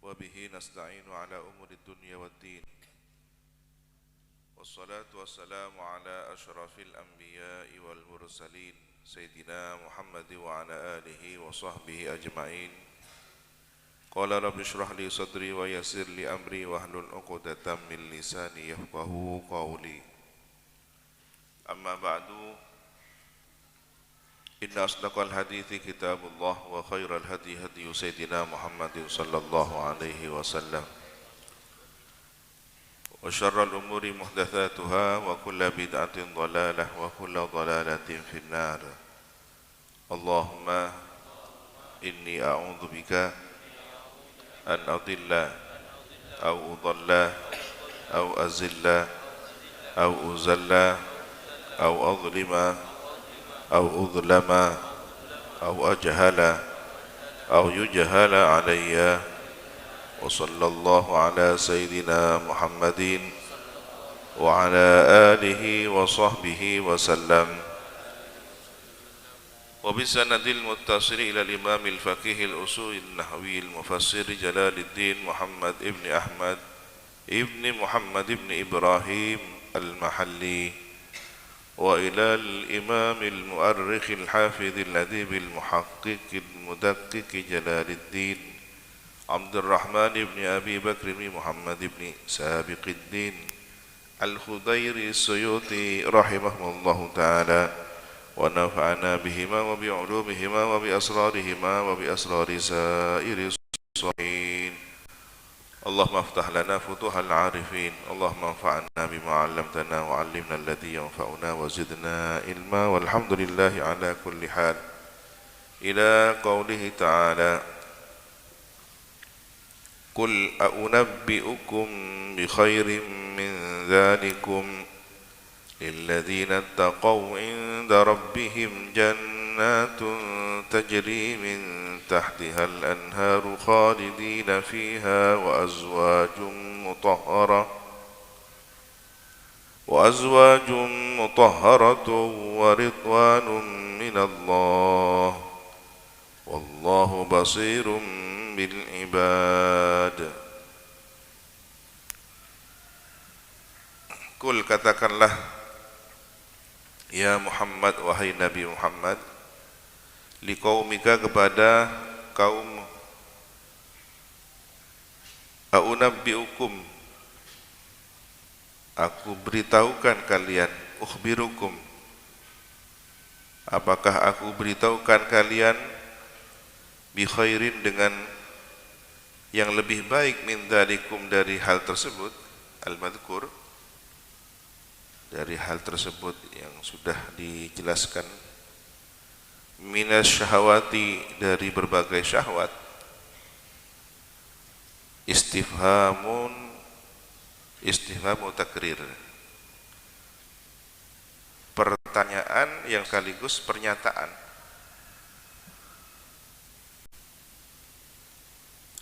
وبه نستعين على أمور الدنيا والدين والصلاة والسلام على أشرف الأنبياء والمرسلين سيدنا محمد وعلى آله وصحبه أجمعين. قال رب اشرح لي صدري ويسر لي أمري واحلل عقدة من لساني يفقهوا قولي. أما بعد، إن أصدق الحديث كتاب الله وخير الهدي هدي سيدنا محمد صلى الله عليه وسلم وشر الأمور محدثاتها وكل بدعة ضلالة وكل ضلالة في النار. اللهم إني أعوذ بك أن أضل أو أضل أو أزل أو أزل أو أظلم أو أظلم أو أجهل أو يجهل علي. وصلى الله على سيدنا محمد وعلى آله وصحبه وسلم. وبسند المتصل إلى الإمام الفقيه الأصول النحوي المفسر جلال الدين محمد ابن أحمد ابن محمد ابن إبراهيم المحلي، وإلى الإمام المؤرخ الحافظ الأديب المحقق المدقق جلال الدين عبد الرحمن بن أبي بكر بن محمد بن سابق الدين الخضيري السيوطي رحمه الله تعالى، ونفعنا بهما وبعلومهما وبأسرارهما وبأسرار سائر الصالحين. اللهم افتح لنا فتوح العارفين. اللهم انفعنا بما علمتنا وعلمنا الذي ينفعنا وزدنا علما، والحمد لله على كل حال. إلى قوله تعالى: قل أنبئكم بخير من ذلكم للذين اتقوا عند ربهم جنات تجري من تحتها الأنهار خالدين فيها وأزواج مطهرة ورضوان من الله والله بصير بالعباد. Kul, katakanlah ya Muhammad, wahai Nabi Muhammad, liqaumika, kepada kaum, a'unabbi'ukum, aku beritahukan kalian, ukhbirukum, apakah aku beritahukan kalian, bi khairin, dengan yang lebih baik, min dzalikum, dari hal tersebut, al-madhkur, dari hal tersebut yang sudah dijelaskan, minas syahwati, dari berbagai syahwat. Istifhamu takrir, pertanyaan yang sekaligus pernyataan.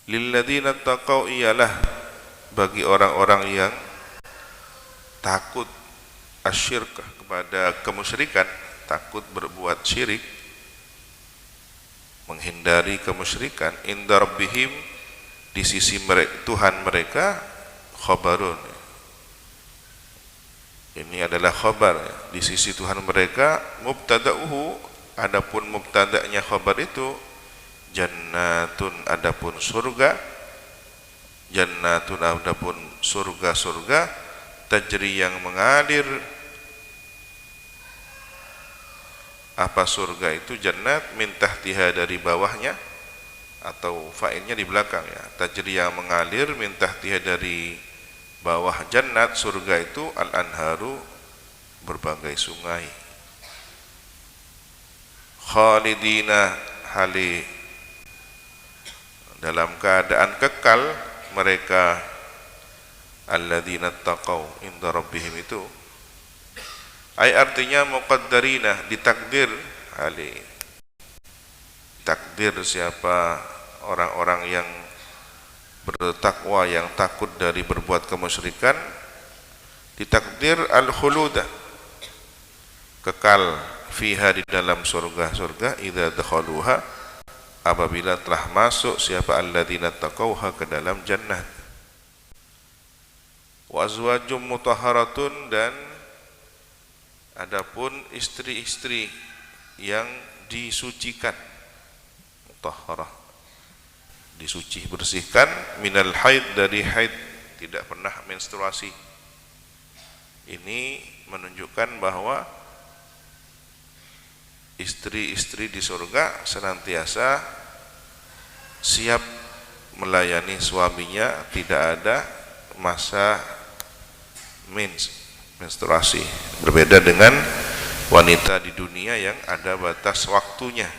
Lilladzina taqau, ialah bagi orang-orang yang takut asyirk, kepada kemusyrikan, takut berbuat syirik, menghindari kemusyrikan. Inda rabbihim, di sisi Tuhan mereka, khabarun, ini adalah khabar, di sisi Tuhan mereka. Mubtada'uhu, adapun mubtada'nya khabar itu, jannatun, adapun surga, jannatun, adapun surga-surga, tajri, yang mengalir. Apa surga itu? Jannat, min tahtiha, dari bawahnya, atau fa'ilnya di belakang ya. Tajri, yang mengalir, min tahtiha, dari bawah jannat, surga itu, al-anharu, berbagai sungai. Khalidina, hali, dalam keadaan kekal mereka, alladzina taqau inda rabbihim itu, ay, artinya muqaddarina, ditakdir, hali, takdir siapa orang-orang yang bertakwa, yang takut dari berbuat kemusyrikan, ditakdir al-khuluda, kekal, fiha, di dalam surga-surga, idza dakhaluha, apabila telah masuk siapa alladzina taqauha ke dalam jannah. Wa azwajum mutahharatun, dan adapun istri-istri yang disucikan, mutahharah, disuci bersihkan, minal haid, dari haid, tidak pernah menstruasi. Ini menunjukkan bahwa istri-istri di surga senantiasa siap melayani suaminya, tidak ada masa menstruasi. Berbeda dengan wanita di dunia yang ada batas waktunya.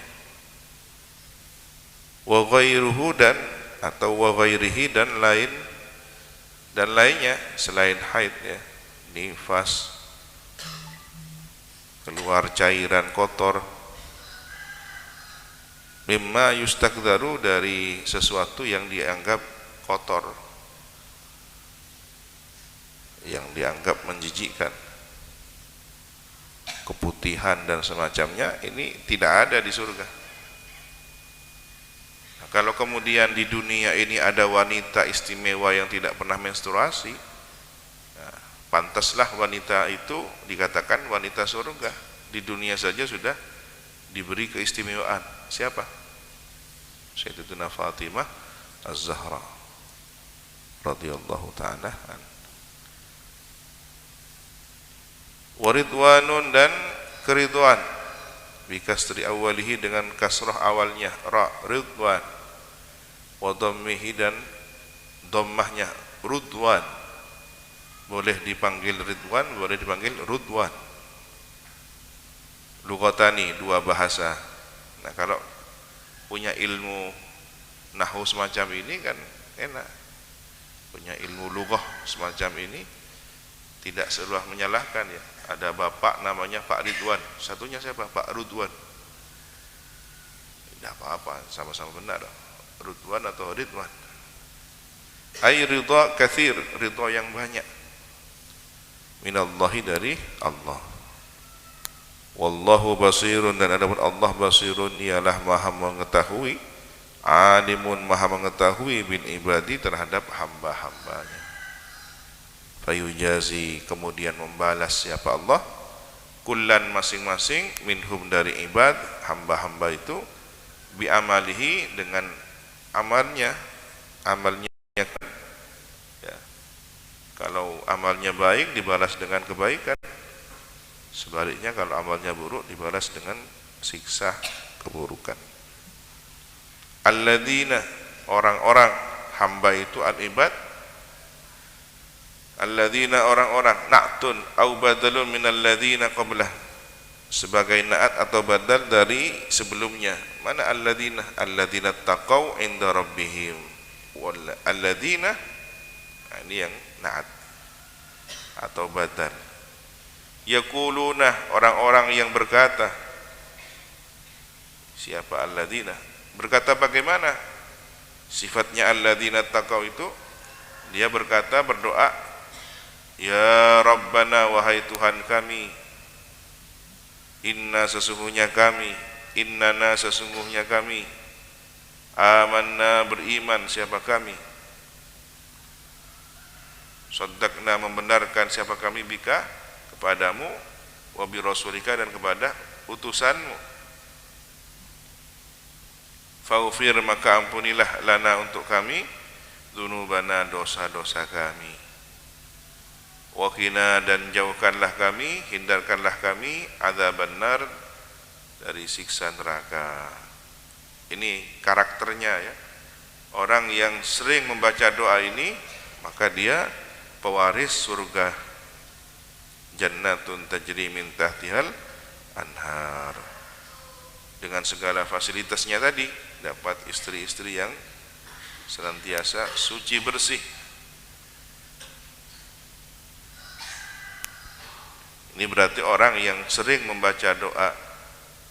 Wa ghairuhu, dan atau wa ghairihi, dan lainnya selain haid ya, nifas, keluar cairan kotor, mimma yustakdaru, dari sesuatu yang dianggap kotor, yang dianggap menjijikkan, keputihan dan semacamnya, ini tidak ada di surga. Nah, kalau kemudian di dunia ini ada wanita istimewa yang tidak pernah menstruasi, nah, pantaslah wanita itu dikatakan wanita surga. Di dunia saja sudah diberi keistimewaan. Siapa? Sayyidatuna Fatimah Az-Zahra radhiyallahu ta'ala anha. Waridwanun, dan keridwan, bikasri awalihi, dengan kasrah awalnya ra, ridwan, wa dhammihi, dan dhammahnya rudwan. Boleh dipanggil ridwan, boleh dipanggil rudwan. Lughatani, dua bahasa. Nah, kalau punya ilmu nahwu semacam ini kan enak, punya ilmu lughah semacam ini tidak seluruh menyalahkan ya. Ada bapak namanya Pak Ridwan, satunya siapa? Pak Rudwan. Tidak apa-apa, sama-sama benar. Rudwan atau Ridwan. Ai ridha katsir, ridha yang banyak. Minallahi, dari Allah. Wallahu basirun, dan adapun Allah basirun, ialah maha mengetahui, alimun, maha mengetahui, bil ibadi, terhadap hamba-hambanya. Fayujazi, kemudian membalas siapa Allah, kullan, masing-masing, minhum, dari ibad, hamba-hamba itu, bi amalihi, dengan amalnya ya. Kalau amalnya baik dibalas dengan kebaikan, sebaliknya kalau amalnya buruk dibalas dengan siksa keburukan. Alladzina, orang-orang, hamba itu al-ibad, alladzina, orang-orang, na'tun au badalun minal ladzina qablah, sebagai na'at atau badal dari sebelumnya. Mana alladzina? Alladzina taqau inda rabbihim, wal alladzina, ini yang na'at atau badal. Yaquluna, orang-orang yang berkata. Siapa alladzina? Berkata bagaimana? Sifatnya alladzina taqau itu, dia berkata, berdoa, ya Rabbana, wahai Tuhan kami, inna, sesungguhnya kami, innana, sesungguhnya kami, amanna, beriman siapa kami, saddaqna, membenarkan siapa kami, bika, kepadamu, wa bi rasulika, dan kepada utusanmu, faghfir, maka ampunilah, lana, untuk kami, dzunubana, dosa-dosa kami, waqina, dan jauhkanlah kami, hindarkanlah kami, adzabannar, dari siksa neraka. Ini karakternya ya. Orang yang sering membaca doa ini, maka dia pewaris surga, jannatun tajri min tahtihal anhar, dengan segala fasilitasnya tadi, dapat istri-istri yang senantiasa suci bersih. Ini berarti orang yang sering membaca doa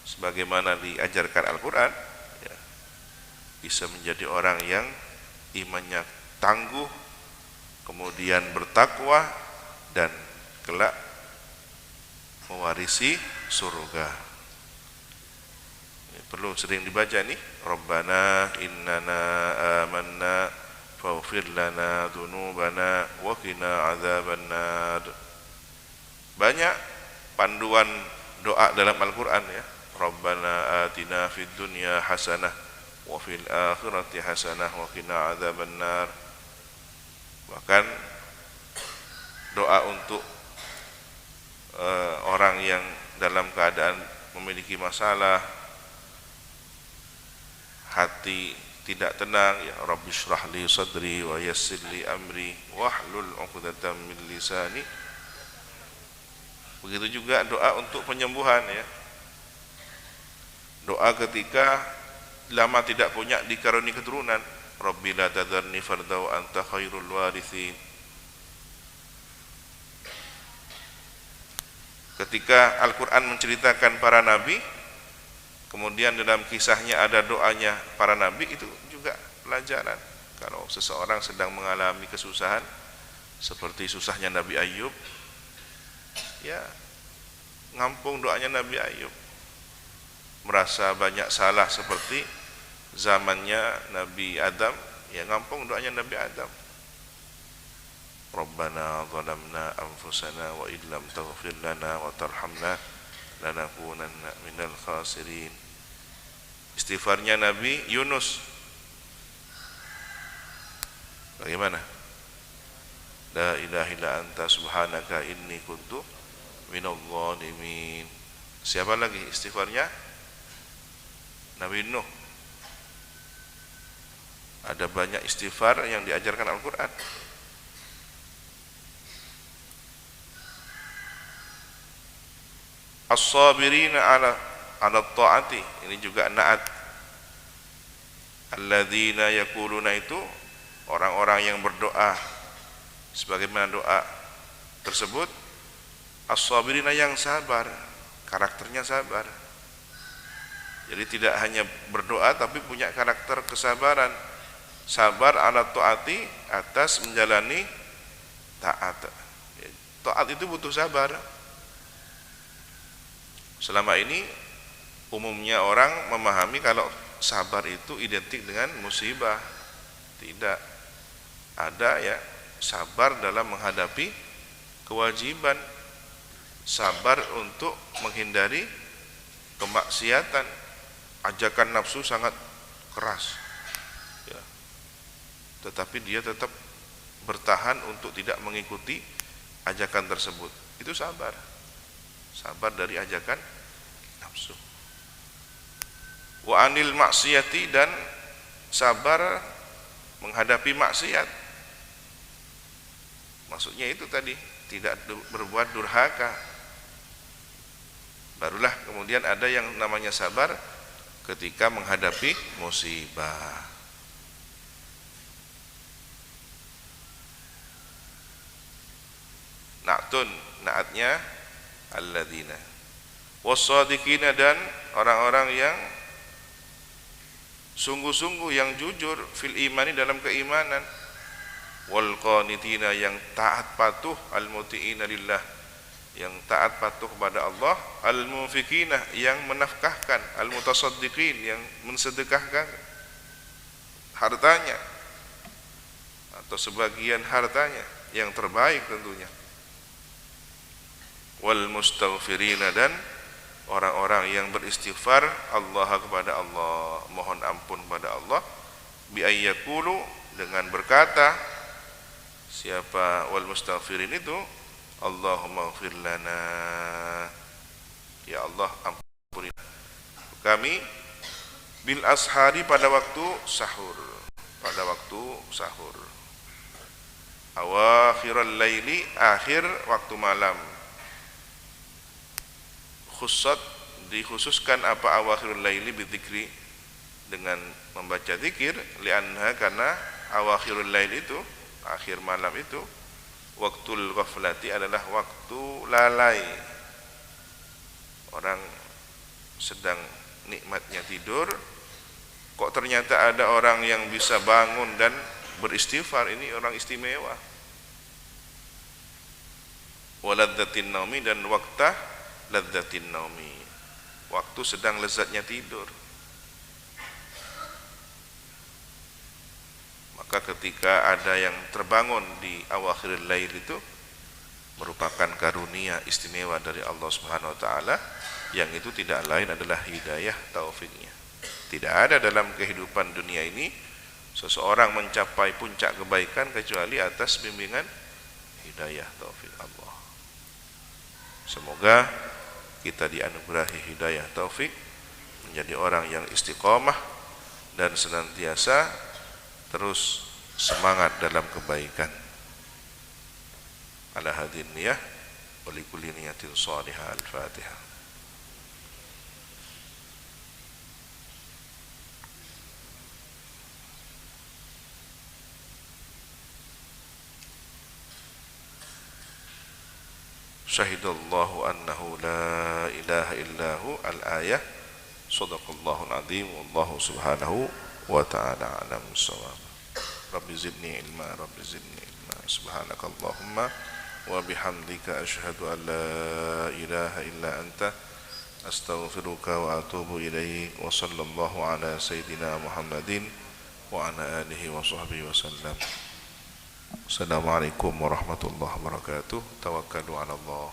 sebagaimana diajarkan Al-Quran ya, bisa menjadi orang yang imannya tangguh, kemudian bertakwa, dan kelak mewarisi surga. Ini perlu sering dibaca nih. Rabbana innana amanna faghfir lana dzunubana wa qina adzabannar. Banyak panduan doa dalam Al-Qur'an ya. Rabbana atina fid dunya hasanah wa fil akhirati hasanah wa qina adzabannar. Bahkan doa untuk orang yang dalam keadaan memiliki masalah, hati tidak tenang, ya Rabbi shrah li sadri wa yassir li amri wahlul 'uqdatam min lisani. Begitu juga doa untuk penyembuhan ya. Doa ketika lama tidak punya dikaruniai keturunan, Rabbi la tadharni farda wa anta khairul warithin. Ketika Al-Quran menceritakan para nabi, kemudian dalam kisahnya ada doanya para nabi, itu juga pelajaran. Kalau seseorang sedang mengalami kesusahan seperti susahnya Nabi Ayub, ya ngampung doanya Nabi Ayub. Merasa banyak salah seperti zamannya Nabi Adam, ya ngampung doanya Nabi Adam. Rabbana zalamna anfusana wa illam taghfir lana wa tarhamna lanakunanna minal khasirin. Istighfarnya Nabi Yunus bagaimana? La ilaha illa anta subhanaka inni kuntu minadh dhalimin. Siapa lagi istighfarnya? Nabi Nuh. Ada banyak istighfar yang diajarkan Al-Quran. As-sabirina ala ta'ati, ini juga naat. Alladzina yaquluna, itu orang-orang yang berdoa sebagaimana doa tersebut. As-sabirina, yang sabar, karakternya sabar. Jadi tidak hanya berdoa tapi punya karakter kesabaran. Sabar ala ta'ati, atas menjalani taat. Taat itu butuh sabar. Selama ini umumnya orang memahami kalau sabar itu identik dengan musibah. Tidak. Ada ya sabar dalam menghadapi kewajiban, sabar untuk menghindari kemaksiatan. Ajakan nafsu sangat keras ya. Tetapi dia tetap bertahan untuk tidak mengikuti ajakan tersebut. Itu sabar. Sabar dari ajakan nafsu. Wa anil maksiyati, dan sabar menghadapi maksiat. Maksudnya itu tadi, tidak berbuat durhaka. Barulah kemudian ada yang namanya sabar ketika menghadapi musibah. Na'tun, naatnya alladzina wassadiqina, dan orang-orang yang sungguh-sungguh, yang jujur fil imani, dalam keimanan. Wal qanitina, yang taat patuh. Al muti'ina lillah, yang taat patuh kepada Allah. Al munfikina, yang menafkahkan. Al mutasaddiqin, yang mensedekahkan hartanya atau sebagian hartanya, yang terbaik tentunya. Wal mustaghfirina, dan orang-orang yang beristighfar Allah, kepada Allah, mohon ampun kepada Allah. Bi ayyakulu, dengan berkata, siapa wal mustaghfirin itu? Allahumma ighfir lana, ya Allah ampuni kami, bil ashari, pada waktu sahur, pada waktu sahur. Awakhiral laili, akhir waktu malam. Khussat, dikhususkan apa awakhirul laili bidzikri, dengan membaca zikir. Lianha, karena awakhirul lail itu, akhir malam itu, waktul ghaflati, adalah waktu lalai. Orang sedang nikmatnya tidur, kok ternyata ada orang yang bisa bangun dan beristighfar. Ini orang istimewa. Waladzatin naumi, dan waktu ladzatin naumi, waktu sedang lezatnya tidur. Maka ketika ada yang terbangun di awakhiril lail itu merupakan karunia istimewa dari Allah Subhanahu wa taala, yang itu tidak lain adalah hidayah taufiknya. Tidak ada dalam kehidupan dunia ini seseorang mencapai puncak kebaikan kecuali atas bimbingan hidayah taufik Allah. Semoga kita dianugerahi hidayah taufik menjadi orang yang istiqomah dan senantiasa terus semangat dalam kebaikan. Ala hadin niyah wa likulli niyatin salihah. Al-Fatihah. Syahidallahu annahu la ilaha illahu al-ayah. Sadaqallahul azim. Wallahu subhanahu wa ta'ala alam bissawab. Rabbi zidni ilma, Rabbi zidni ilma. Subhanakallahumma wa bihamdika asyhadu an la ilaha illa anta astaghfiruka wa atubu ilaik. Wa sallallahu ala sayyidina Muhammadin wa ala alihi wa sahbihi wa sallam. Assalamualaikum warahmatullahi wabarakatuh. Tawakkalu ala Allah.